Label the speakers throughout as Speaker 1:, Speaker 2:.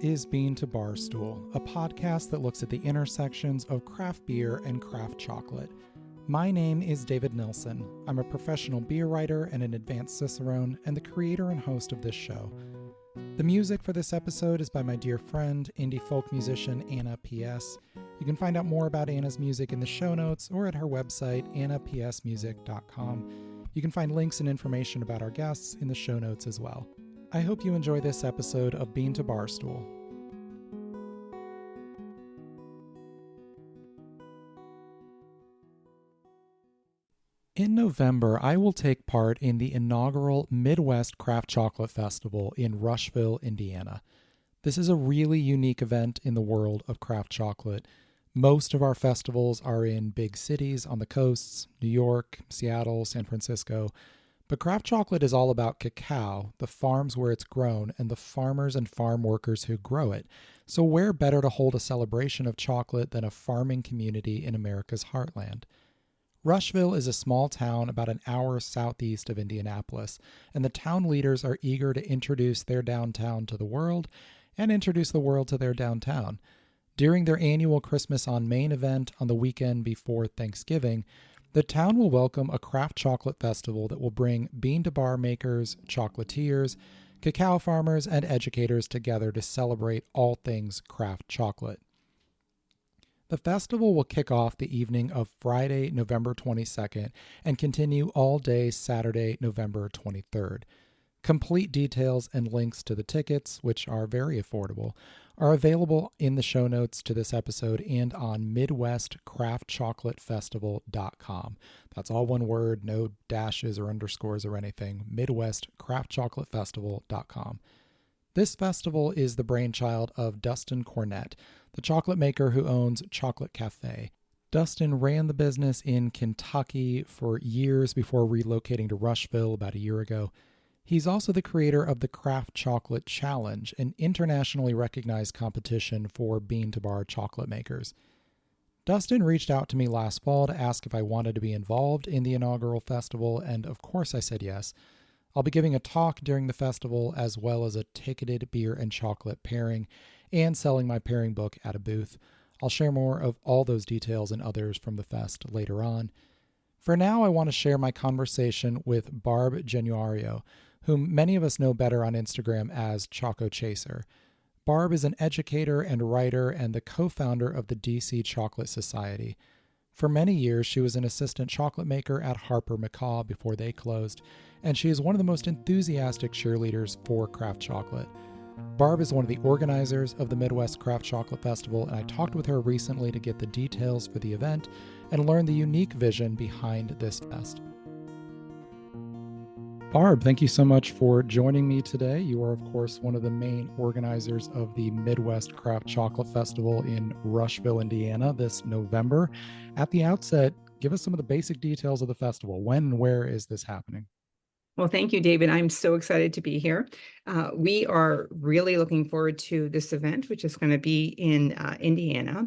Speaker 1: is Bean to Barstool, a podcast that looks at the intersections of craft beer and craft chocolate. My name is David Nilsson. I'm a professional beer writer and an advanced cicerone, and the creator and host of this show. The music for this episode is by my dear friend, indie folk musician Anna P.S. You can find out more about Anna's music in the show notes or at her website, annapsmusic.com. You can find links and information about our guests in the show notes as well. I hope you enjoy this episode of Bean to Barstool. In November, I will take part in the inaugural Midwest Craft Chocolate Festival in Rushville, Indiana. This is a really unique event in the world of craft chocolate. Most of our festivals are in big cities on the coasts, New York, Seattle, San Francisco. But craft chocolate is all about cacao, the farms where it's grown, and the farmers and farm workers who grow it. So where better to hold a celebration of chocolate than a farming community in America's heartland? Rushville is a small town about an hour southeast of Indianapolis, and the town leaders are eager to introduce their downtown to the world and introduce the world to their downtown. During their annual Christmas on Main event on the weekend before Thanksgiving, the town will welcome a craft chocolate festival that will bring bean-to-bar makers, chocolatiers, cacao farmers, and educators together to celebrate all things craft chocolate. The festival will kick off the evening of Friday, November 22nd, and continue all day Saturday, November 23rd. Complete details and links to the tickets, which are very affordable, are available in the show notes to this episode and on MidwestCraftChocolateFestival.com. That's all one word, no dashes or underscores or anything. MidwestCraftChocolateFestival.com. This festival is the brainchild of Dustin Cornett, the chocolate maker who owns Chocolate Cafe. Dustin ran the business in Kentucky for years before relocating to Rushville about a year ago. He's also the creator of the Craft Chocolate Challenge, an internationally recognized competition for bean-to-bar chocolate makers. Dustin reached out to me last fall to ask if I wanted to be involved in the inaugural festival, and of course I said yes. I'll be giving a talk during the festival as well as a ticketed beer and chocolate pairing and selling my pairing book at a booth. I'll share more of all those details and others from the fest later on. For now, I want to share my conversation with Barb Genuario, whom many of us know better on Instagram as Choco Chaser. Barb is an educator and writer and the co-founder of the DC Chocolate Society. For many years, she was an assistant chocolate maker at Harper McCaw before they closed, and she is one of the most enthusiastic cheerleaders for craft chocolate. Barb is one of the organizers of the Midwest Craft Chocolate Festival, and I talked with her recently to get the details for the event and learn the unique vision behind this fest. Barb, thank you so much for joining me today. You are, of course, one of the main organizers of the Midwest Craft Chocolate Festival in Rushville, Indiana this November. At the outset, give us some of the basic details of the festival. When and where is this happening?
Speaker 2: Well, thank you, David. I'm so excited to be here. We are really looking forward to this event, which is going to be in Indiana,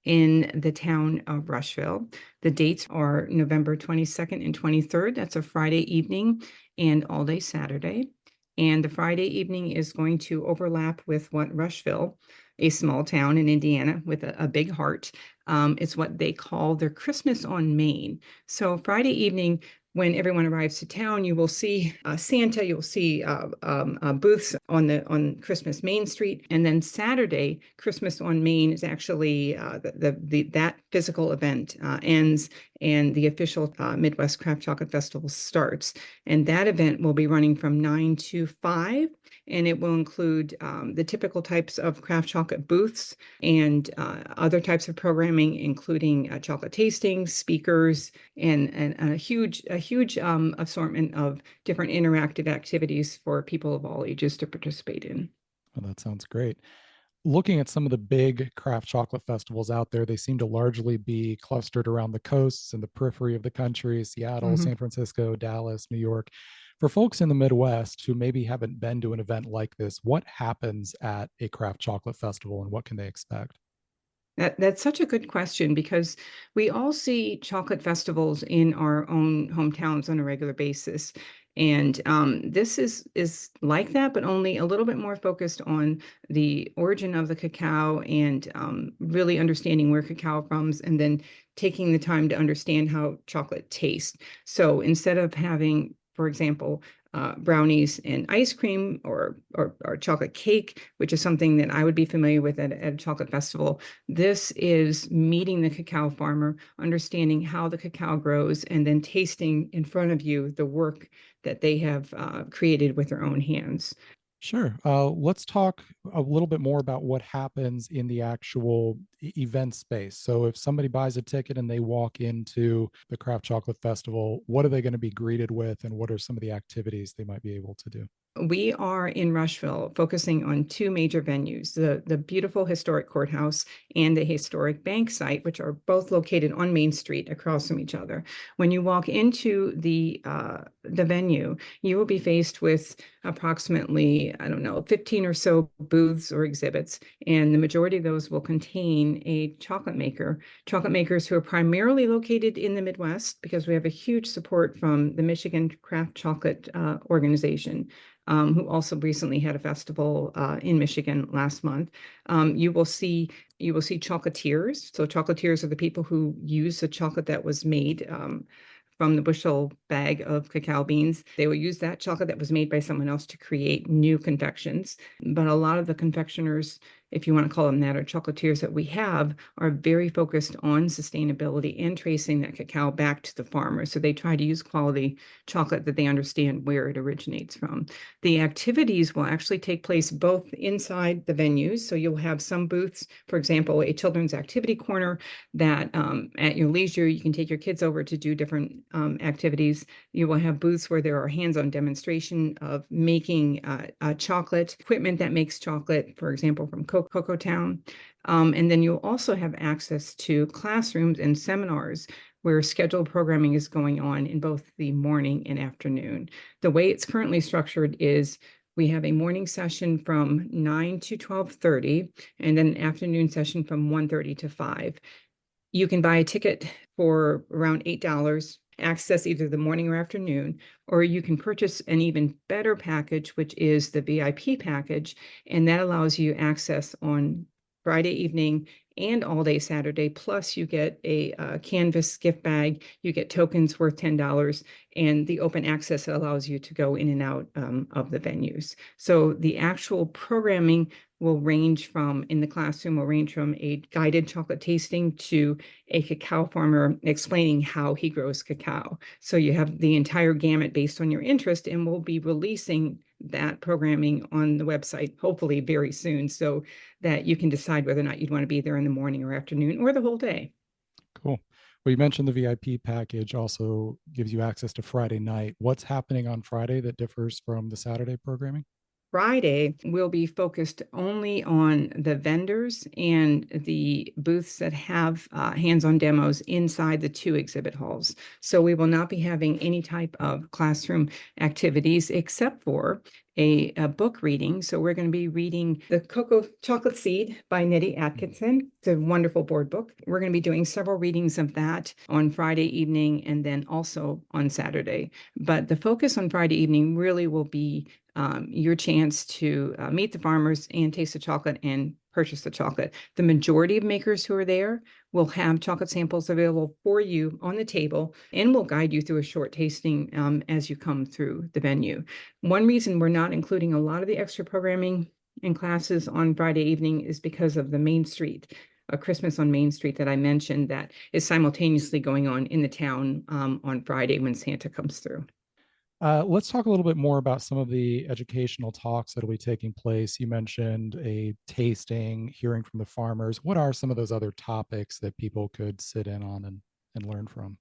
Speaker 2: in the town of Rushville. The dates are November 22nd and 23rd. That's a Friday evening and all day Saturday. And the Friday evening is going to overlap with what Rushville, a small town in Indiana with a big heart, is what they call their Christmas on Main. So Friday evening, when everyone arrives to town, you will see Santa, you'll see booths on Christmas Main Street. And then Saturday, Christmas on Main is actually that physical event ends and the official Midwest Craft Chocolate Festival starts. And that event will be running from 9 to 5. And it will include the typical types of craft chocolate booths and other types of programming, including chocolate tastings, speakers, and a huge assortment of different interactive activities for people of all ages to participate in.
Speaker 1: Well, that sounds great. Looking at some of the big craft chocolate festivals out there, they seem to largely be clustered around the coasts and the periphery of the country, Seattle, San Francisco, Dallas, New York. For folks in the Midwest who maybe haven't been to an event like this, what happens at a craft chocolate festival and what can they expect?
Speaker 2: That's such a good question because we all see chocolate festivals in our own hometowns on a regular basis. And this is like that, but only a little bit more focused on the origin of the cacao and really understanding where cacao comes and then taking the time to understand how chocolate tastes. So instead of having, for example, brownies and ice cream or chocolate cake, which is something that I would be familiar with at a chocolate festival. This is meeting the cacao farmer, understanding how the cacao grows, and then tasting in front of you the work that they have created with their own hands.
Speaker 1: Sure. Let's talk a little bit more about what happens in the actual event space. So, if somebody buys a ticket and they walk into the Craft Chocolate Festival, what are they going to be greeted with, and what are some of the activities they might be able to do?
Speaker 2: We are in Rushville, focusing on two major venues, the beautiful historic courthouse and the historic bank site, which are both located on Main Street across from each other. When you walk into the venue, you will be faced with approximately, I don't know, 15 or so booths or exhibits, and the majority of those will contain a chocolate maker, chocolate makers who are primarily located in the Midwest because we have a huge support from the Michigan Craft Chocolate Organization, who also recently had a festival in Michigan last month. You will see chocolatiers. So chocolatiers are the people who use the chocolate that was made from the bushel bag of cacao beans. They will use that chocolate that was made by someone else to create new confections. But a lot of the confectioners, if you want to call them that, or chocolatiers that we have, are very focused on sustainability and tracing that cacao back to the farmer. So they try to use quality chocolate that they understand where it originates from. The activities will actually take place both inside the venues. So you'll have some booths, for example, a children's activity corner that at your leisure, you can take your kids over to do different activities. You will have booths where there are hands-on demonstration of making chocolate, equipment that makes chocolate, for example, from Cocoa Town. And then you'll also have access to classrooms and seminars where scheduled programming is going on in both the morning and afternoon. The way it's currently structured is we have a morning session from 9 to 12:30, and then an afternoon session from 1:30 to 5. You can buy a ticket for around $8, access either the morning or afternoon, or you can purchase an even better package, which is the VIP package, and that allows you access on Friday evening and all day Saturday. Plus, you get a canvas gift bag, you get tokens worth $10, and the open access that allows you to go in and out of the venues. So the actual programming will range from, in the classroom, will range from a guided chocolate tasting to a cacao farmer explaining how he grows cacao. So you have the entire gamut based on your interest, and we'll be releasing that programming on the website, hopefully very soon, so that you can decide whether or not you'd want to be there in the morning or afternoon or the whole day.
Speaker 1: Cool. Well, you mentioned the VIP package also gives you access to Friday night. What's happening on Friday that differs from the Saturday programming?
Speaker 2: Friday will be focused only on the vendors and the booths that have hands-on demos inside the two exhibit halls. So we will not be having any type of classroom activities except for a book reading. So we're going to be reading The Cocoa Chocolate Seed by Nettie Atkinson. It's a wonderful board book. We're going to be doing several readings of that on Friday evening and then also on Saturday. But the focus on Friday evening really will be your chance to meet the farmers and taste the chocolate and purchase the chocolate. The majority of makers who are there will have chocolate samples available for you on the table and will guide you through a short tasting as you come through the venue. One reason we're not including a lot of the extra programming and classes on Friday evening is because of the Main Street, a Christmas on Main Street that I mentioned that is simultaneously going on in the town on Friday when Santa comes through.
Speaker 1: Let's talk a little bit more about some of the educational talks that will be taking place. You mentioned a tasting, hearing from the farmers. What are some of those other topics that people could sit in on and learn from?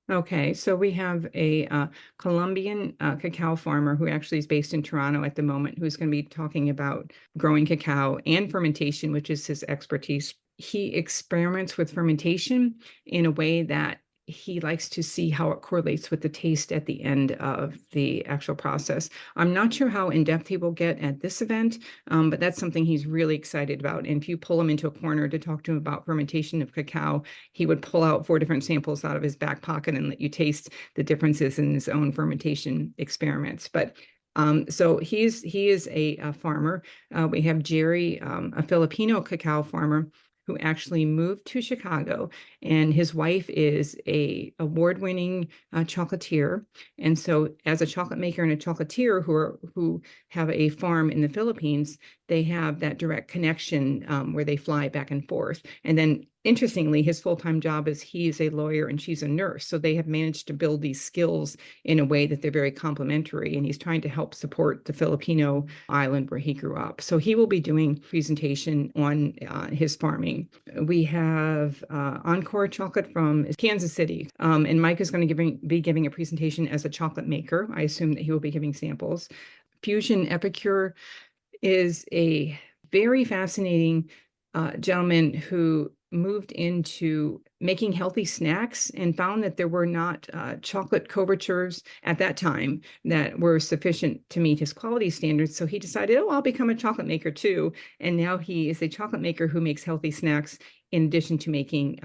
Speaker 2: Okay, so we have a Colombian cacao farmer who actually is based in Toronto at the moment, who's going to be talking about growing cacao and fermentation, which is his expertise. He experiments with fermentation in a way that he likes to see how it correlates with the taste at the end of the actual process. I'm not sure how in-depth he will get at this event, but that's something he's really excited about. And if you pull him into a corner to talk to him about fermentation of cacao, he would pull out 4 different samples out of his back pocket and let you taste the differences in his own fermentation experiments. But so he is a farmer. We have Jerry, a Filipino cacao farmer who actually moved to Chicago, and his wife is a award-winning chocolatier. And so, as a chocolate maker and a chocolatier who have a farm in the Philippines, they have that direct connection where they fly back and forth. And then, interestingly, his full-time job is he is a lawyer and she's a nurse. So they have managed to build these skills in a way that they're very complementary. And he's trying to help support the Filipino island where he grew up. So he will be doing presentation on his farming. We have Encore Chocolate from Kansas City. And Mike is going to be giving a presentation as a chocolate maker. I assume that he will be giving samples. Fusion Epicure is a very fascinating gentleman who moved into making healthy snacks and found that there were not chocolate couvertures at that time that were sufficient to meet his quality standards. So he decided, oh, I'll become a chocolate maker too. And now he is a chocolate maker who makes healthy snacks in addition to making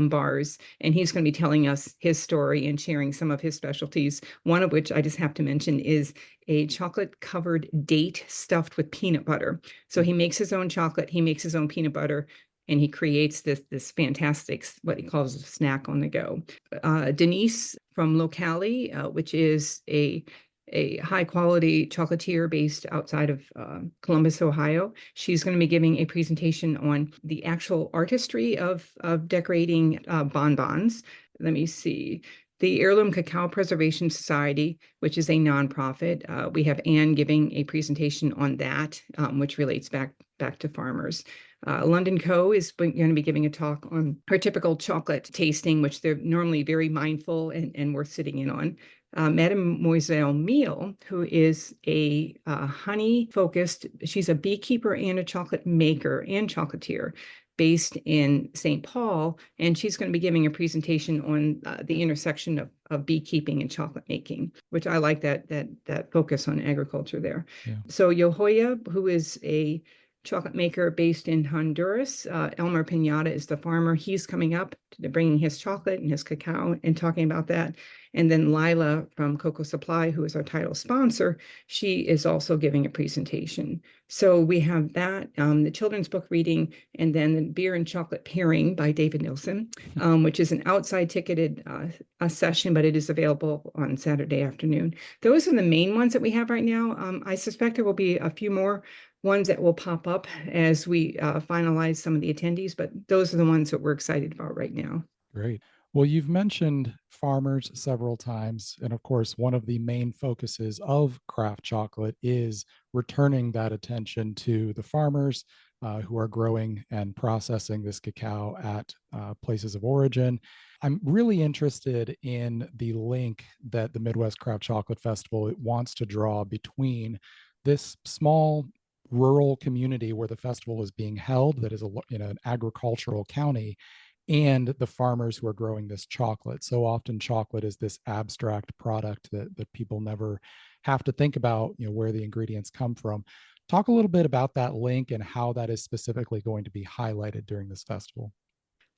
Speaker 2: bars. And he's going to be telling us his story and sharing some of his specialties, one of which I just have to mention is a chocolate covered date stuffed with peanut butter. So he makes his own chocolate, he makes his own peanut butter, and he creates this fantastic, what he calls a snack on the go. Denise from Locali, which is a high quality chocolatier based outside of Columbus, Ohio. She's going to be giving a presentation on the actual artistry of decorating bonbons. Let me see. The Heirloom Cacao Preservation Society, which is a nonprofit. We have Anne giving a presentation on that, which relates back to farmers. London Co. is going to be giving a talk on her typical chocolate tasting, which they're normally very mindful and worth sitting in on. Mademoiselle Meal, who is a honey-focused, she's a beekeeper and a chocolate maker and chocolatier based in St. Paul, and she's going to be giving a presentation on the intersection of beekeeping and chocolate making, which I like that focus on agriculture there.
Speaker 1: Yeah.
Speaker 2: So Yohoya, who is a chocolate maker based in Honduras. Elmer Pinata is the farmer. He's coming up to bringing his chocolate and his cacao and talking about that. And then Lila from Cocoa Supply, who is our title sponsor, she is also giving a presentation. So we have that, the children's book reading, and then the beer and chocolate pairing by David Nilsson, which is an outside ticketed a session, but it is available on Saturday afternoon. Those are the main ones that we have right now. I suspect there will be a few more ones that will pop up as we finalize some of the attendees, but those are the ones that we're excited about right now.
Speaker 1: Great. Well, you've mentioned farmers several times. And of course, one of the main focuses of craft chocolate is returning that attention to the farmers who are growing and processing this cacao at places of origin. I'm really interested in the link that the Midwest Craft Chocolate Festival wants to draw between this small rural community where the festival is being held, that is in an agricultural county, and the farmers who are growing this chocolate. So often chocolate is this abstract product that people never have to think about, where the ingredients come from. Talk a little bit about that link and how that is specifically going to be highlighted during this festival.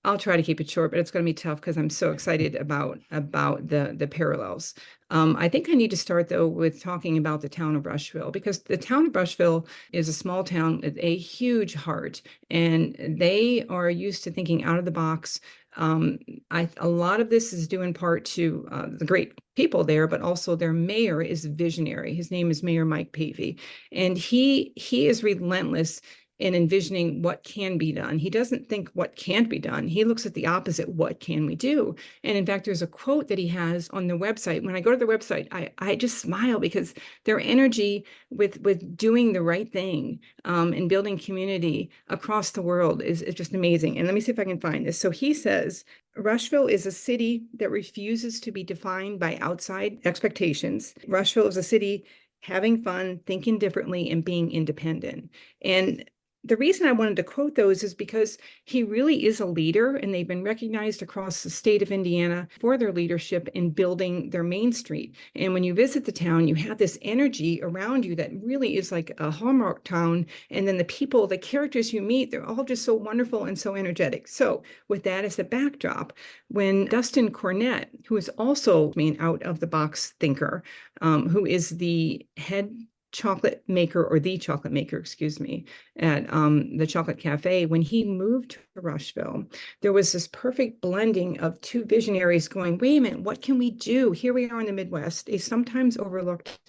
Speaker 2: I'll try to keep it short, but it's going to be tough because I'm so excited about the parallels. I think I need to start though with talking about the town of Rushville, because the town of Rushville is a small town with a huge heart, and they are used to thinking out of the box. A lot of this is due in part to the great people there, but also their mayor is visionary. His name is Mayor Mike Pavey, and he is relentless in envisioning what can be done. He doesn't think what can't be done. He looks at the opposite, what can we do? And in fact, there's a quote that he has on the website. When I go to the website, I just smile because their energy with doing the right thing and building community across the world is just amazing. And let me see if I can find this. So he says, Rushville is a city that refuses to be defined by outside expectations. Rushville is a city having fun, thinking differently, and being independent. And The reason I wanted to quote those is because he really is a leader, and they've been recognized across the state of Indiana for their leadership in building their Main Street. And when you visit the town, you have this energy around you that really is like a hallmark town. And then the people, the characters you meet, they're all just so wonderful and so energetic. So, with that as a backdrop, when Dustin Cornett, who is also an out of the box thinker, who is the head chocolate maker, or the chocolate maker, excuse me, at the Chocolate Cafe, when he moved to Rushville, there was this perfect blending of two visionaries going, wait a minute, what can we do? Here we are in the Midwest, a sometimes overlooked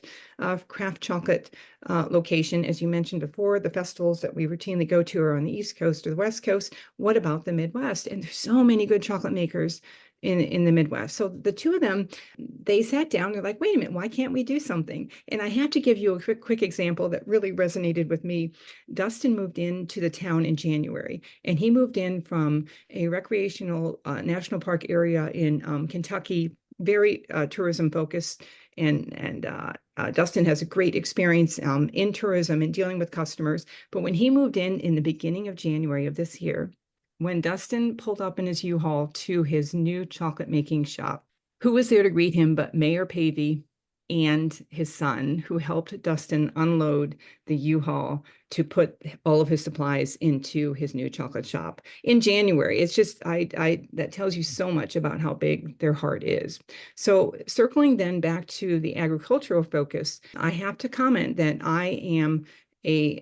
Speaker 2: craft chocolate location. As you mentioned before, the festivals that we routinely go to are on the East Coast or the West Coast. What about the Midwest? And there's so many good chocolate makers in the Midwest. So the two of them, they sat down, they're like, wait a minute, why can't we do something? And I have to give you a quick example that really resonated with me. Dustin moved into the town in January, and he moved in from a recreational national park area in Kentucky, very tourism focused. And Dustin has a great experience in tourism and dealing with customers. But when he moved in the beginning of January of this year, when Dustin pulled up in his U-Haul to his new chocolate making shop, who was there to greet him but Mayor Pavey and his son, who helped Dustin unload the U-Haul to put all of his supplies into his new chocolate shop in January. It's just, I that tells you so much about how big their heart is. So circling then back to the agricultural focus, I have to comment that I am a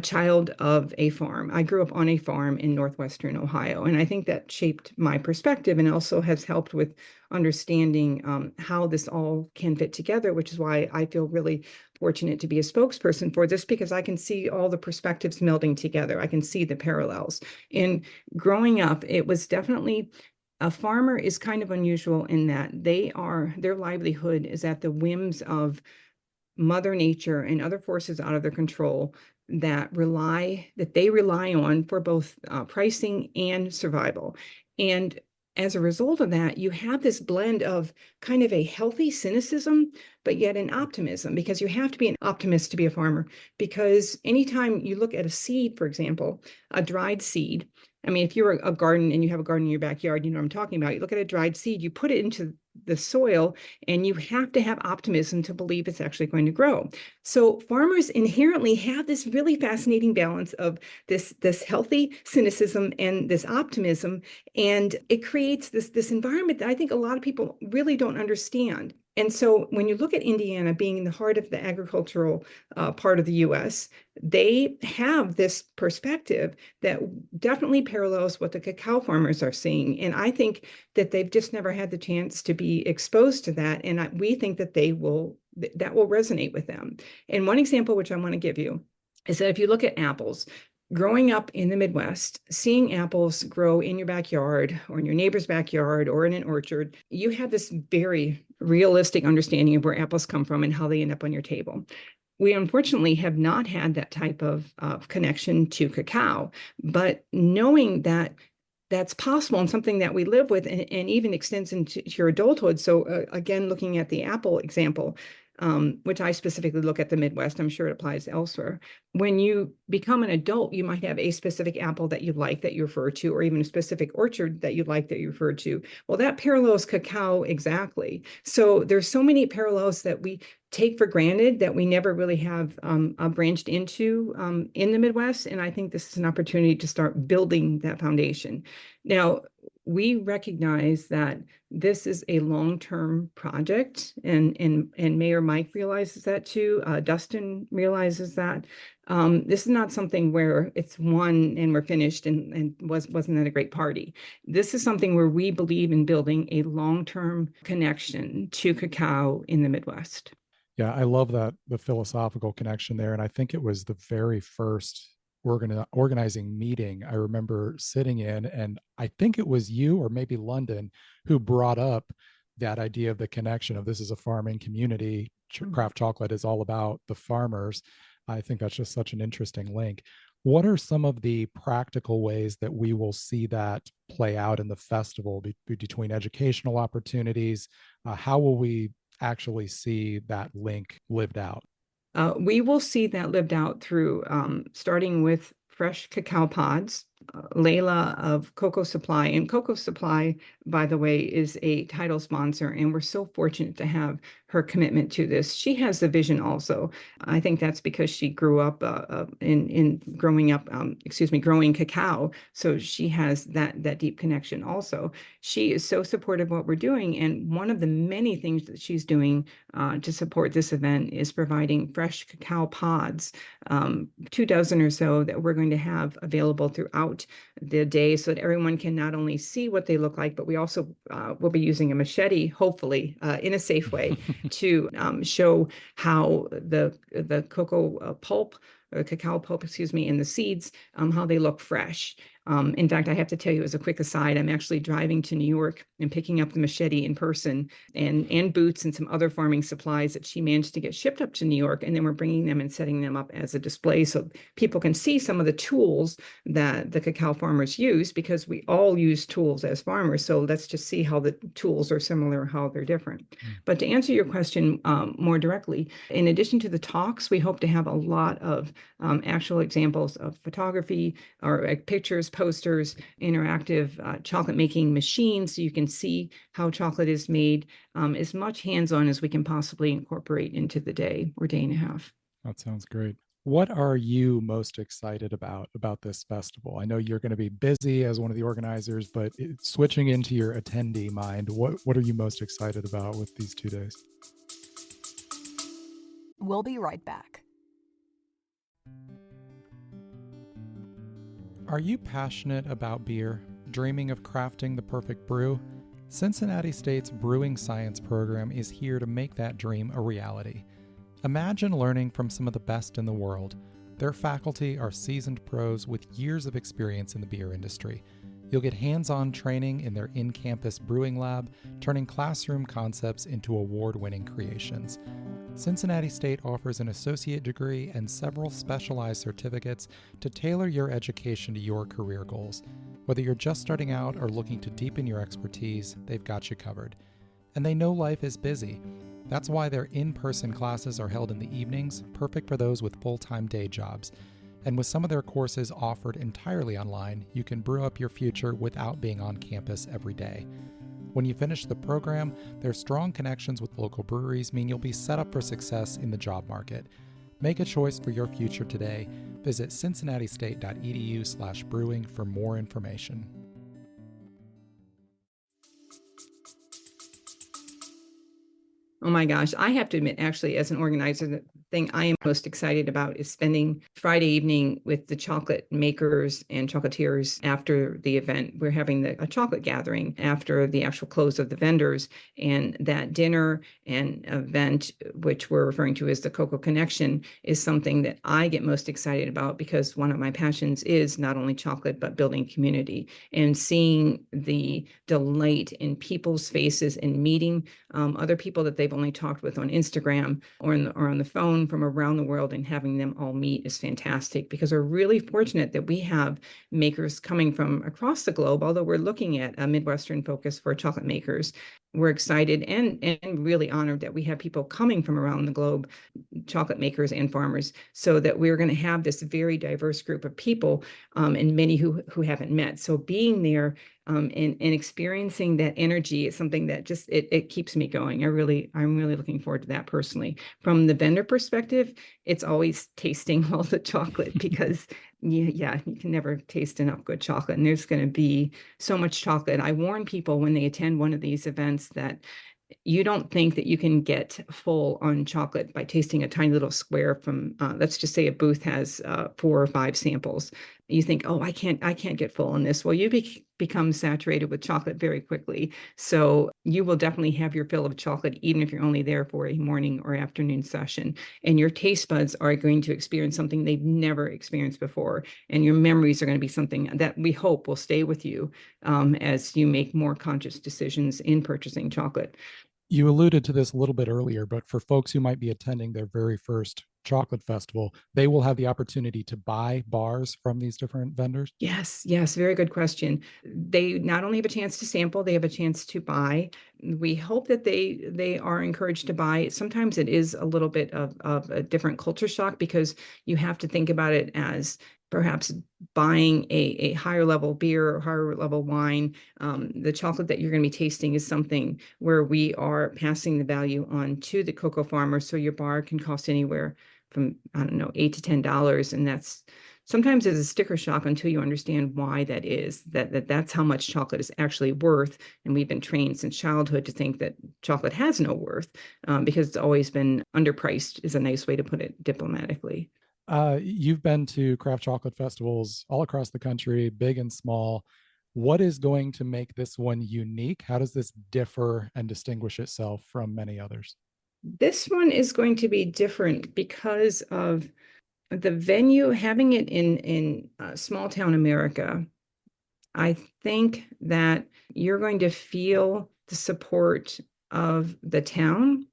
Speaker 2: child of a farm. I grew up on a farm in northwestern Ohio, and I think that shaped my perspective and also has helped with understanding how this all can fit together, which is why I feel really fortunate to be a spokesperson for this, because I can see all the perspectives melding together. I can see the parallels. In growing up, it was definitely a farmer is kind of unusual in that their livelihood is at the whims of Mother Nature and other forces out of their control that they rely on for both pricing and survival. And as a result of that, you have this blend of kind of a healthy cynicism, but yet an optimism, because you have to be an optimist to be a farmer. Because anytime you look at a seed, for example, a dried seed, I mean, if you're a garden and you have a garden in your backyard, you know what I'm talking about. You look at a dried seed, you put it into the soil, and you have to have optimism to believe it's actually going to grow. So farmers inherently have this really fascinating balance of this healthy cynicism and this optimism, and it creates this environment that I think a lot of people really don't understand. And so when you look at Indiana being in the heart of the agricultural part of the US, they have this perspective that definitely parallels what the cacao farmers are seeing. And I think that they've just never had the chance to be exposed to that. And we think that that will resonate with them. And one example, which I want to give you, is that if you look at apples, growing up in the Midwest, seeing apples grow in your backyard or in your neighbor's backyard or in an orchard, you have this very realistic understanding of where apples come from and how they end up on your table. We unfortunately have not had that type of connection to cacao, but knowing that that's possible and something that we live with and even extends into your adulthood. So again, looking at the apple example, which I specifically look at the Midwest, I'm sure it applies elsewhere. When you become an adult, you might have a specific apple that you like that you refer to, or even a specific orchard that you like that you refer to. Well, that parallels cacao exactly. So there's so many parallels that we take for granted that we never really have branched into in the Midwest. And I think this is an opportunity to start building that foundation. Now, we recognize that this is a long-term project, and Mayor Mike realizes that too. Dustin realizes that. This is not something where it's one and we're finished and wasn't that a great party. This is something where we believe in building a long-term connection to cacao in the Midwest.
Speaker 1: Yeah, I love that, the philosophical connection there. And I think it was the very first organizing meeting I remember sitting in. And I think it was you or maybe London who brought up that idea of the connection of this is a farming community. Craft chocolate is all about the farmers. I think that's just such an interesting link. What are some of the practical ways that we will see that play out in the festival between educational opportunities? How will we actually see that link lived out?
Speaker 2: We will see that lived out through starting with fresh cacao pods, Layla of Cocoa Supply. And Cocoa Supply, by the way, is a title sponsor, and we're so fortunate to have her commitment to this. She has the vision also. I think that's because she grew up in growing up, growing cacao. So she has that deep connection also. She is so supportive of what we're doing. And one of the many things that she's doing to support this event is providing fresh cacao pods, 2 dozen or so that we're going to have available throughout the day so that everyone can not only see what they look like, but we also will be using a machete, hopefully, in a safe way to show how the cocoa pulp, or cacao pulp, excuse me, and the seeds, how they look fresh. In fact, I have to tell you as a quick aside, I'm actually driving to New York and picking up the machete in person and boots and some other farming supplies that she managed to get shipped up to New York. And then we're bringing them and setting them up as a display so people can see some of the tools that the cacao farmers use, because we all use tools as farmers. So let's just see how the tools are similar, how they're different. But to answer your question more directly, in addition to the talks, we hope to have a lot of actual examples of photography or pictures, posters, interactive chocolate making machines, so you can see how chocolate is made, as much hands-on as we can possibly incorporate into the day or day and a half.
Speaker 1: That sounds great. What are you most excited about this festival? I know you're going to be busy as one of the organizers, but switching into your attendee mind, what are you most excited about with these 2 days?
Speaker 3: We'll be right back.
Speaker 1: Are you passionate about beer, dreaming of crafting the perfect brew? Cincinnati State's Brewing Science program is here to make that dream a reality. Imagine learning from some of the best in the world. Their faculty are seasoned pros with years of experience in the beer industry. You'll get hands-on training in their in-campus brewing lab, turning classroom concepts into award-winning creations. Cincinnati State offers an associate degree and several specialized certificates to tailor your education to your career goals. Whether you're just starting out or looking to deepen your expertise, they've got you covered. And they know life is busy. That's why their in-person classes are held in the evenings, perfect for those with full-time day jobs. And with some of their courses offered entirely online, you can brew up your future without being on campus every day. When you finish the program, their strong connections with local breweries mean you'll be set up for success in the job market. Make a choice for your future today. Visit cincinnati-state.edu/brewing for more information.
Speaker 2: Oh my gosh, I have to admit, actually, as an organizer, the thing I am most excited about is spending Friday evening with the chocolate makers and chocolatiers after the event. We're having a chocolate gathering after the actual close of the vendors, and that dinner and event, which we're referring to as the Cocoa Connection, is something that I get most excited about, because one of my passions is not only chocolate, but building community and seeing the delight in people's faces and meeting other people that they've only talked with on Instagram or on the phone from around the world, and having them all meet is fantastic, because we're really fortunate that we have makers coming from across the globe. Although we're looking at a Midwestern focus for chocolate makers, we're excited and really honored that we have people coming from around the globe, chocolate makers and farmers, so that we're going to have this very diverse group of people, and many who haven't met. So being there and experiencing that energy is something that just it keeps me going. I'm really looking forward to that personally. From the vendor perspective, it's always tasting all the chocolate, because you can never taste enough good chocolate. And there's going to be so much chocolate. I warn people when they attend one of these events that you don't think that you can get full on chocolate by tasting a tiny little square from, let's just say a booth has 4 or 5 samples. You think, oh, I can't get full on this. Well, you become saturated with chocolate very quickly. So you will definitely have your fill of chocolate, even if you're only there for a morning or afternoon session. And your taste buds are going to experience something they've never experienced before. And your memories are going to be something that we hope will stay with you as you make more conscious decisions in purchasing chocolate.
Speaker 1: You alluded to this a little bit earlier, but for folks who might be attending their very first chocolate festival, they will have the opportunity to buy bars from these different vendors?
Speaker 2: Yes, very good question. They not only have a chance to sample, they have a chance to buy. We hope that they are encouraged to buy. Sometimes it is a little bit of a different culture shock, because you have to think about it as perhaps buying a higher level beer or higher level wine. The chocolate that you're going to be tasting is something where we are passing the value on to the cocoa farmer. So your bar can cost anywhere from, I don't know, $8 to $10. And that's sometimes it's a sticker shock until you understand why that is, that's how much chocolate is actually worth. And we've been trained since childhood to think that chocolate has no worth, because it's always been underpriced, is a nice way to put it diplomatically.
Speaker 1: You've been to craft chocolate festivals all across the country, big and small. What is going to make this one unique? How does this differ and distinguish itself from many others?
Speaker 2: This one is going to be different because of the venue, having it in small town America. I think that you're going to feel the support of the town,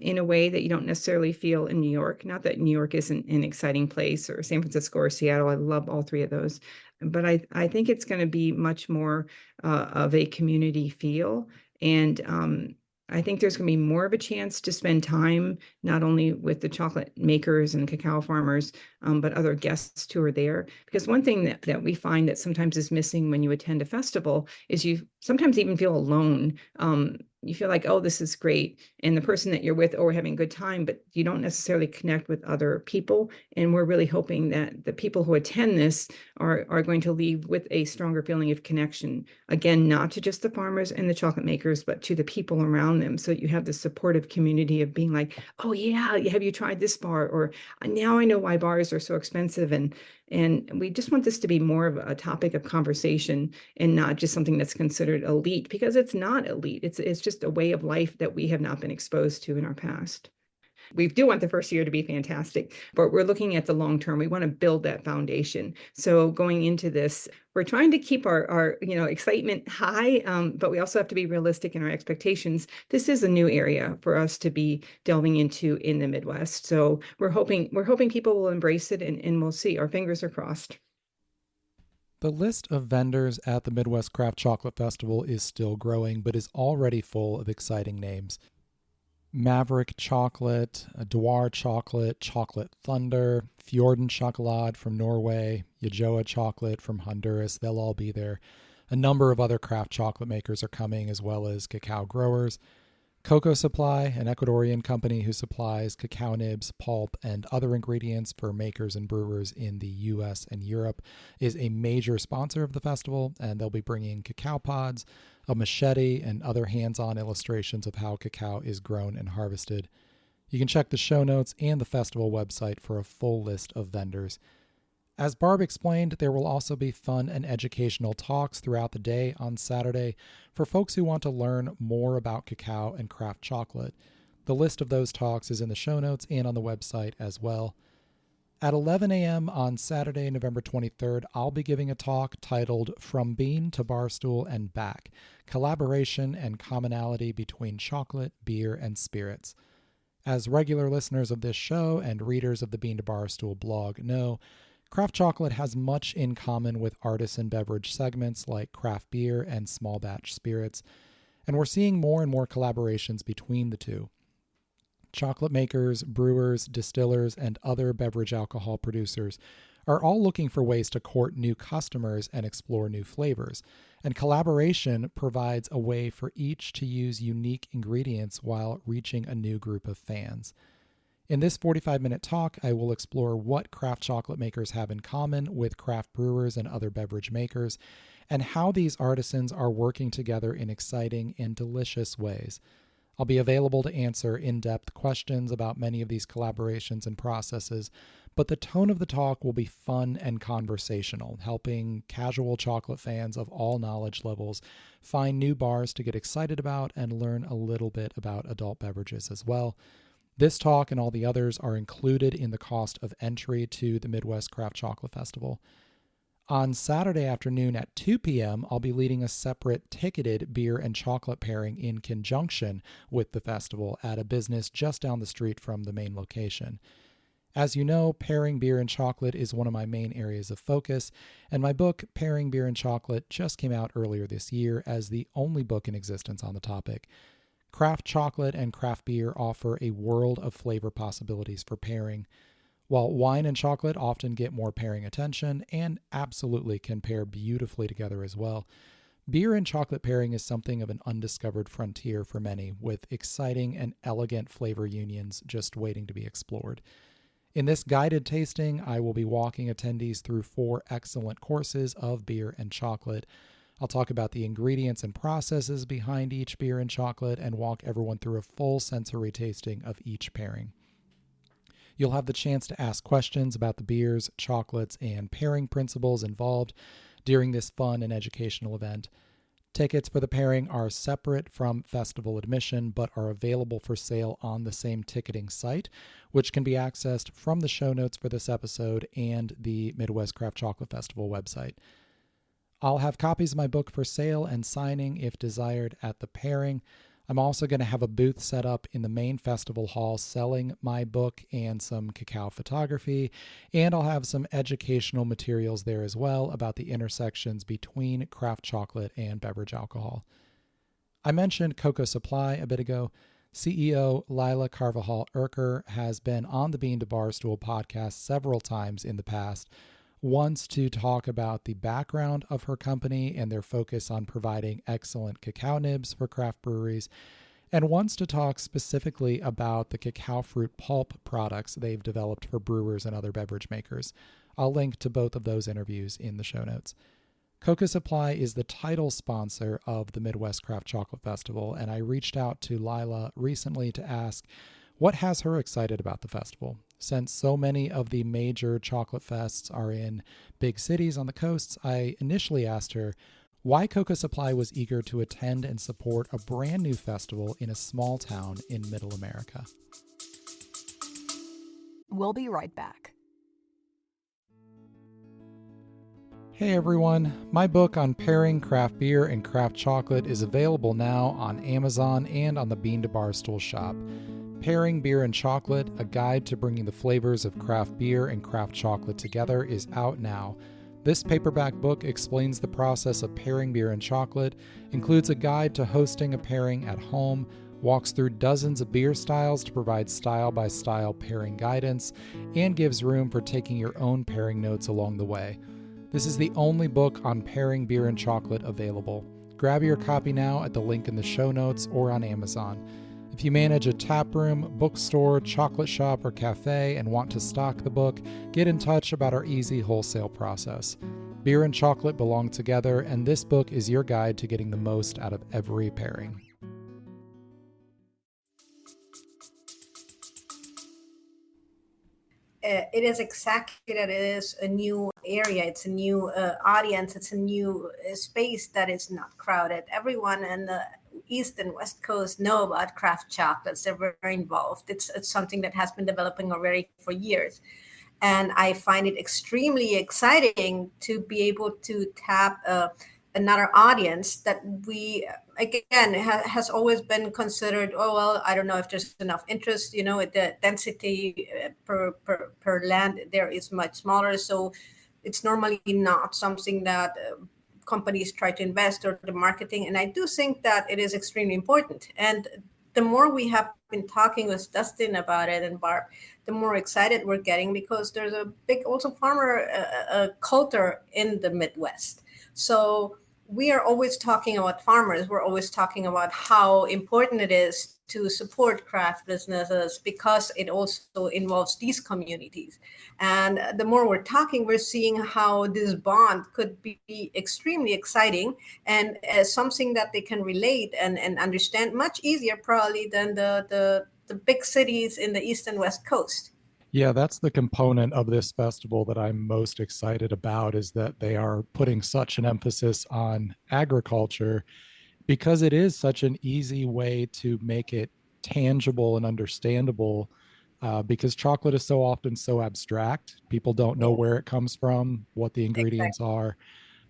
Speaker 2: in a way that you don't necessarily feel in New York. Not that New York isn't an exciting place, or San Francisco or Seattle. I love all three of those. But I think it's going to be much more of a community feel. And I think there's going to be more of a chance to spend time not only with the chocolate makers and cacao farmers, but other guests who are there. Because one thing that we find that sometimes is missing when you attend a festival is you sometimes even feel alone. You feel like, oh, this is great. And the person that you're with, oh, we're having a good time, but you don't necessarily connect with other people. And we're really hoping that the people who attend this are going to leave with a stronger feeling of connection. Again, not to just the farmers and the chocolate makers, but to the people around them. So you have the supportive community of being like, oh yeah, have you tried this bar? Or now I know why bars are so expensive. And we just want this to be more of a topic of conversation and not just something that's considered elite, because it's not elite. It's just a way of life that we have not been exposed to in our past. We do want the first year to be fantastic, but we're looking at the long term. We want to build that foundation. So going into this, we're trying to keep our excitement high, but we also have to be realistic in our expectations. This is a new area for us to be delving into in the Midwest. So we're hoping people will embrace it, and we'll see. Our fingers are crossed.
Speaker 1: The list of vendors at the Midwest Craft Chocolate Festival is still growing, but is already full of exciting names. Maverick Chocolate, Dwar Chocolate, Chocolate Thunder, Fjorden Chocolade from Norway, Yajoa Chocolate from Honduras. They'll all be there. A number of other craft chocolate makers are coming, as well as cacao growers. Cocoa Supply, an Ecuadorian company who supplies cacao nibs, pulp, and other ingredients for makers and brewers in the US and Europe, is a major sponsor of the festival, and they'll be bringing cacao pods, a machete, and other hands-on illustrations of how cacao is grown and harvested. You can check the show notes and the festival website for a full list of vendors. As Barb explained, there will also be fun and educational talks throughout the day on Saturday for folks who want to learn more about cacao and craft chocolate. The list of those talks is in the show notes and on the website as well. At 11 a.m. on Saturday, November 23rd, I'll be giving a talk titled From Bean to Barstool and Back: Collaboration and Commonality Between Chocolate, Beer, and Spirits. As regular listeners of this show and readers of the Bean to Barstool blog know, craft chocolate has much in common with artisan beverage segments like craft beer and small batch spirits, and we're seeing more and more collaborations between the two. Chocolate makers, brewers, distillers, and other beverage alcohol producers are all looking for ways to court new customers and explore new flavors, and collaboration provides a way for each to use unique ingredients while reaching a new group of fans. In this 45-minute talk, I will explore what craft chocolate makers have in common with craft brewers and other beverage makers, and how these artisans are working together in exciting and delicious ways. I'll be available to answer in-depth questions about many of these collaborations and processes, but the tone of the talk will be fun and conversational, helping casual chocolate fans of all knowledge levels find new bars to get excited about and learn a little bit about adult beverages as well. This talk and all the others are included in the cost of entry to the Midwest Craft Chocolate Festival. On Saturday afternoon at 2 p.m., I'll be leading a separate ticketed beer and chocolate pairing in conjunction with the festival at a business just down the street from the main location. As you know, pairing beer and chocolate is one of my main areas of focus, and my book, Pairing Beer and Chocolate, just came out earlier this year as the only book in existence on the topic. Craft chocolate and craft beer offer a world of flavor possibilities for pairing. While wine and chocolate often get more pairing attention and absolutely can pair beautifully together as well, beer and chocolate pairing is something of an undiscovered frontier for many, with exciting and elegant flavor unions just waiting to be explored. In this guided tasting, I will be walking attendees through 4 excellent courses of beer and chocolate. I'll talk about the ingredients and processes behind each beer and chocolate and walk everyone through a full sensory tasting of each pairing. You'll have the chance to ask questions about the beers, chocolates, and pairing principles involved during this fun and educational event. Tickets for the pairing are separate from festival admission, but are available for sale on the same ticketing site, which can be accessed from the show notes for this episode and the Midwest Craft Chocolate Festival website. I'll have copies of my book for sale and signing if desired at the pairing. I'm also going to have a booth set up in the main festival hall selling my book and some cacao photography, and I'll have some educational materials there as well about the intersections between craft chocolate and beverage alcohol. I mentioned Cocoa Supply a bit ago. CEO Lila Carvajal Urker has been on the Bean to Barstool podcast several times in the past, once to talk about the background of her company and their focus on providing excellent cacao nibs for craft breweries, and once to talk specifically about the cacao fruit pulp products they've developed for brewers and other beverage makers. I'll link to both of those interviews in the show notes. Cocoa Supply is the title sponsor of the Midwest Craft Chocolate Festival, and I reached out to Lila recently to ask what has her excited about the festival. Since so many of the major chocolate fests are in big cities on the coasts, I initially asked her why Cocoa Supply was eager to attend and support a brand new festival in a small town in Middle America.
Speaker 3: We'll be right back.
Speaker 1: Hey everyone, my book on pairing craft beer and craft chocolate is available now on Amazon and on the Bean to Barstool shop. Pairing Beer and Chocolate, a guide to bringing the flavors of craft beer and craft chocolate together, is out now. This paperback book explains the process of pairing beer and chocolate, includes a guide to hosting a pairing at home, walks through dozens of beer styles to provide style-by-style pairing guidance, and gives room for taking your own pairing notes along the way. This is the only book on pairing beer and chocolate available. Grab your copy now at the link in the show notes or on Amazon. If you manage a tap room, bookstore, chocolate shop, or cafe and want to stock the book, get in touch about our easy wholesale process. Beer and chocolate belong together, and this book is your guide to getting the most out of every pairing.
Speaker 4: It is exactly that. It is a new area. It's a new audience. It's a new space that is not crowded. Everyone in the East and West Coast know about craft chocolates. They're very involved. It's something that has been developing already for years. And I find it extremely exciting to be able to tap another audience that we, again, has always been considered, oh, well, I don't know if there's enough interest, the density per land there is much smaller. So it's normally not something that companies try to invest or the marketing. And I do think that it is extremely important. And the more we have been talking with Dustin about it and Barb, the more excited we're getting because there's a big also farmer culture in the Midwest. So we are always talking about farmers. We're always talking about how important it is to support craft businesses because it also involves these communities. And the more we're talking, we're seeing how this bond could be extremely exciting and something that they can relate and understand much easier probably than the big cities in the East and West Coast.
Speaker 1: Yeah, that's the component of this festival that I'm most excited about, is that they are putting such an emphasis on agriculture because it is such an easy way to make it tangible and understandable, because chocolate is so often so abstract. People don't know where it comes from, what the ingredients are.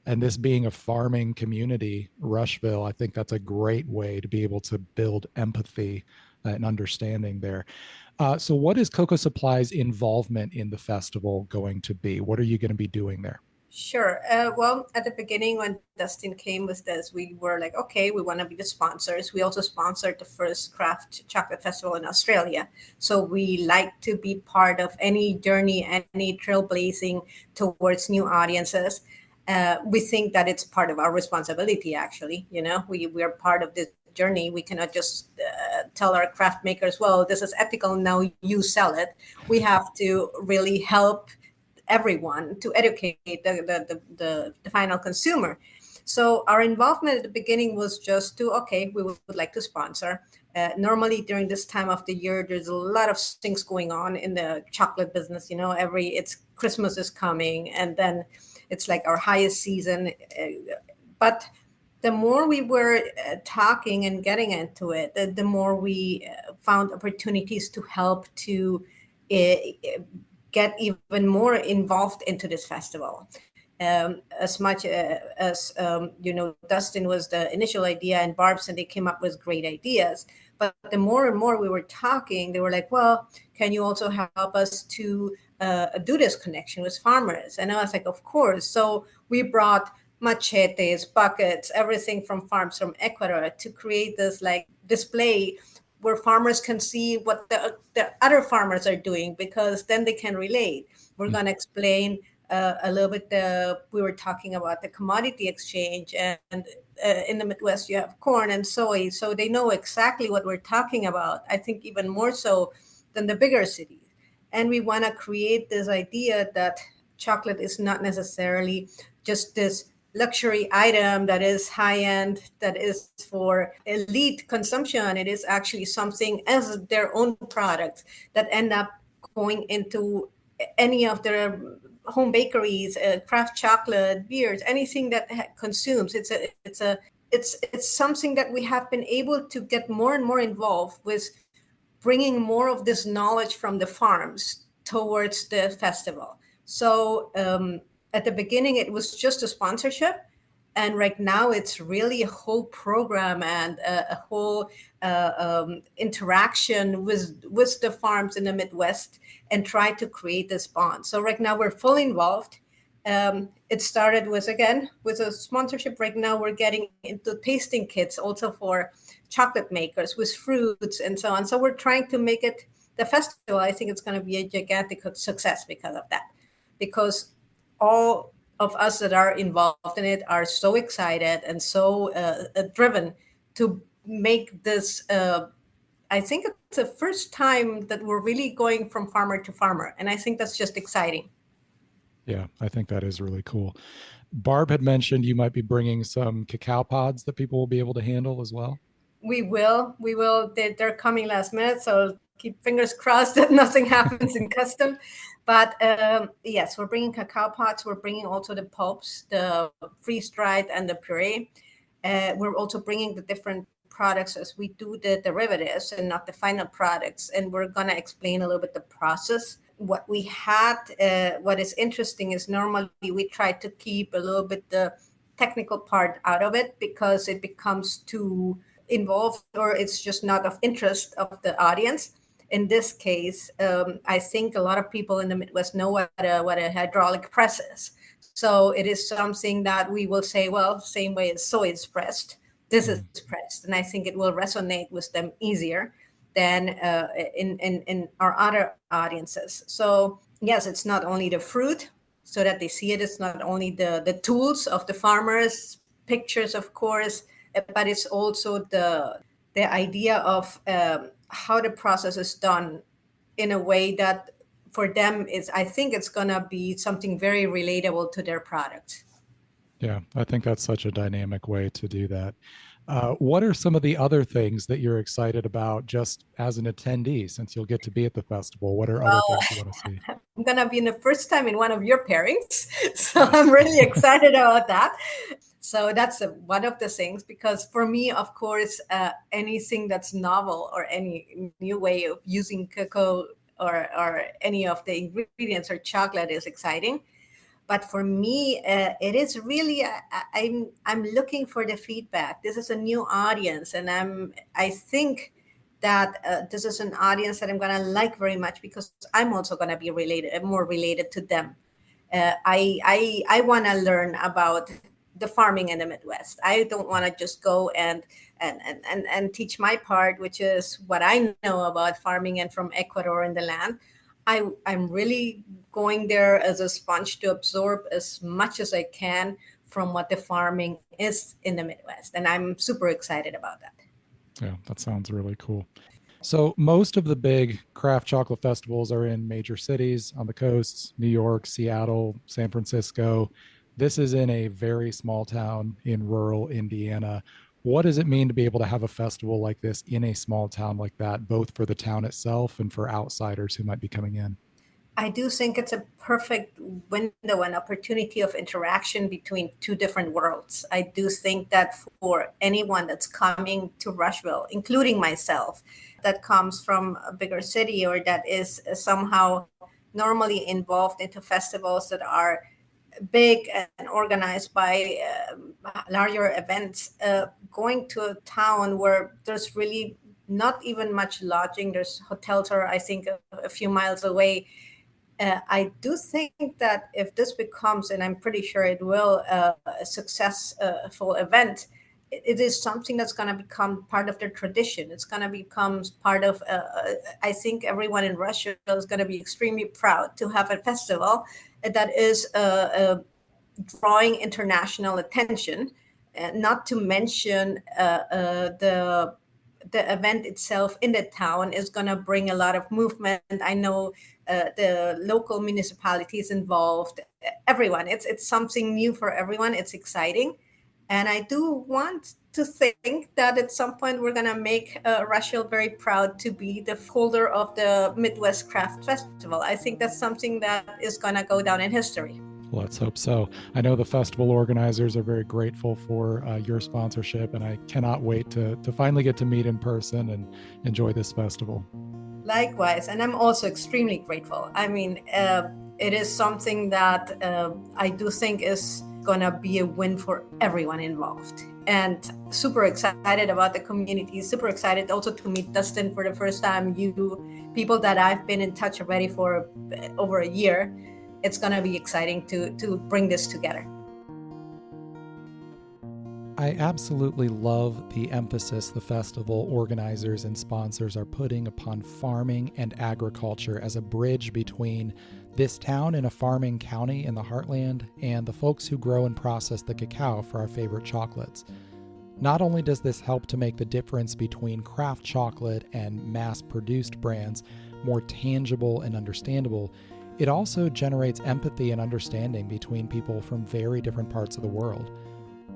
Speaker 1: And this being a farming community, Rushville, I think that's a great way to be able to build empathy and understanding there. So what is Cocoa Supply's involvement in the festival going to be? What are you going to be doing there?
Speaker 4: Sure. Well, at the beginning, when Dustin came with this, we were like, okay, we want to be the sponsors. We also sponsored the first craft chocolate festival in Australia. So we like to be part of any journey, any trailblazing towards new audiences. We think that it's part of our responsibility, actually. We are part of this journey. We cannot just tell our craft makers, well, this is ethical, now you sell it. We have to really help everyone to educate the final consumer. So our involvement at the beginning was just to, okay, we would like to sponsor. Normally during this time of the year, there's a lot of things going on in the chocolate business. It's Christmas is coming, and then it's like our highest season. But the more we were talking and getting into it, the more we found opportunities to help to get even more involved into this festival. As much as Dustin was the initial idea, and Barb's, and they came up with great ideas. But the more and more we were talking, they were like, well, can you also help us to do this connection with farmers? And I was like, of course. So we brought machetes, buckets, everything from farms from Ecuador to create this like display where farmers can see what the other farmers are doing, because then they can relate. We're going to explain a little bit. We were talking about the commodity exchange, and in the Midwest you have corn and soy, so they know exactly what we're talking about. I think even more so than the bigger cities. And we want to create this idea that chocolate is not necessarily just this luxury item that is high end, that is for elite consumption. It is actually something as their own products that end up going into any of their home bakeries, craft chocolate, beers, anything that consumes. It's something that we have been able to get more and more involved with, bringing more of this knowledge from the farms towards the festival. So at the beginning, it was just a sponsorship. And right now, it's really a whole program and a whole interaction with the farms in the Midwest, and try to create this bond. So right now, we're fully involved. It started with a sponsorship. Right now, we're getting into tasting kits also for chocolate makers with fruits and so on. So we're trying to make it the festival. I think it's going to be a gigantic success because of that, because all of us that are involved in it are so excited and so driven to make this. I think it's the first time that we're really going from farmer to farmer, and I think that's just exciting.
Speaker 1: Yeah, I think that is really cool. Barb had mentioned you might be bringing some cacao pods that people will be able to handle as well.
Speaker 4: We will. They're coming last minute, so keep fingers crossed that nothing happens in custom. But yes, we're bringing cacao pods. We're bringing also the pulps, the freeze-dried and the puree. We're also bringing the different products as we do the derivatives and not the final products. And we're going to explain a little bit the process. What we had, what is interesting is normally we try to keep a little bit the technical part out of it, because it becomes too involved, or it's just not of interest of the audience. In this case, I think a lot of people in the Midwest know what a hydraulic press is. So it is something that we will say, well, same way as soy is pressed, this is pressed. And I think it will resonate with them easier than in our other audiences. So yes, it's not only the fruit so that they see it. It's not only the tools of the farmers, pictures, of course, but it's also the idea of how the process is done in a way that for them is, I think it's going to be something very relatable to their product.
Speaker 1: Yeah, I think that's such a dynamic way to do that. What are some of the other things that you're excited about just as an attendee, since you'll get to be at the festival? What are other things you want to see?
Speaker 4: I'm going to be in the first time in one of your pairings. So I'm really excited about that. So that's one of the things, because for me, of course, anything that's novel or any new way of using cacao or any of the ingredients or chocolate is exciting. But for me, it is really I'm looking for the feedback. This is a new audience, and I think that this is an audience that I'm going to like very much, because I'm also going to be more related to them. I want to learn about the farming in the Midwest. I don't want to just go and teach my part, which is what I know about farming and from Ecuador in the land. I'm really going there as a sponge to absorb as much as I can from what the farming is in the Midwest. And I'm super excited about that.
Speaker 1: Yeah, that sounds really cool. So most of the big craft chocolate festivals are in major cities on the coasts, New York, Seattle, San Francisco. This is in a very small town in rural Indiana. What does it mean to be able to have a festival like this in a small town like that, both for the town itself and for outsiders who might be coming in?
Speaker 4: I do think it's a perfect window and opportunity of interaction between two different worlds. I do think that for anyone that's coming to Rushville, including myself, that comes from a bigger city or that is somehow normally involved into festivals that are big and organized by larger events, going to a town where there's really not even much lodging. There's hotels are, I think, a few miles away. I do think that if this becomes, and I'm pretty sure it will, a successful event, it is something that's going to become part of their tradition. It's going to become part of, I think everyone in Russia is going to be extremely proud to have a festival that is drawing international attention, not to mention the event itself in the town is going to bring a lot of movement. I know the local municipalities involved, everyone. It's something new for everyone. It's exciting. And I do want to think that at some point we're going to make Rushville very proud to be the holder of the Midwest Craft Festival. I think that's something that is going to go down in history.
Speaker 1: Let's hope so. I know the festival organizers are very grateful for your sponsorship, and I cannot wait to finally get to meet in person and enjoy this festival.
Speaker 4: Likewise, and I'm also extremely grateful. I mean, it is something that I do think is going to be a win for everyone involved. And super excited about the community, super excited also to meet Dustin for the first time, you people that I've been in touch already for over a year. It's going to be exciting to bring this together.
Speaker 1: I absolutely love the emphasis the festival organizers and sponsors are putting upon farming and agriculture as a bridge between this town in a farming county in the Heartland and the folks who grow and process the cacao for our favorite chocolates. Not only does this help to make the difference between craft chocolate and mass-produced brands more tangible and understandable, it also generates empathy and understanding between people from very different parts of the world.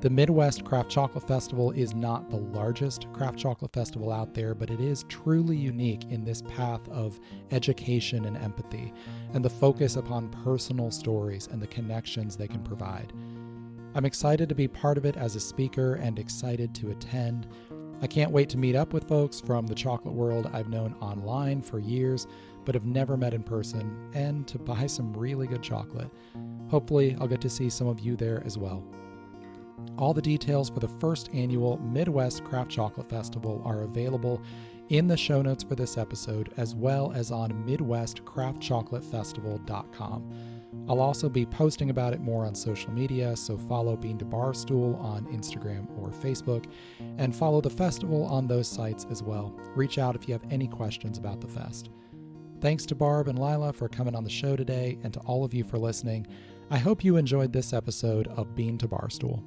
Speaker 1: The Midwest Craft Chocolate Festival is not the largest craft chocolate festival out there, but it is truly unique in this path of education and empathy, and the focus upon personal stories and the connections they can provide. I'm excited to be part of it as a speaker and excited to attend. I can't wait to meet up with folks from the chocolate world I've known online for years, but have never met in person, and to buy some really good chocolate. Hopefully, I'll get to see some of you there as well. All the details for the first annual Midwest Craft Chocolate Festival are available in the show notes for this episode, as well as on MidwestCraftChocolateFestival.com. I'll also be posting about it more on social media, so follow Bean to Barstool on Instagram or Facebook, and follow the festival on those sites as well. Reach out if you have any questions about the fest. Thanks to Barb and Lila for coming on the show today, and to all of you for listening. I hope you enjoyed this episode of Bean to Barstool.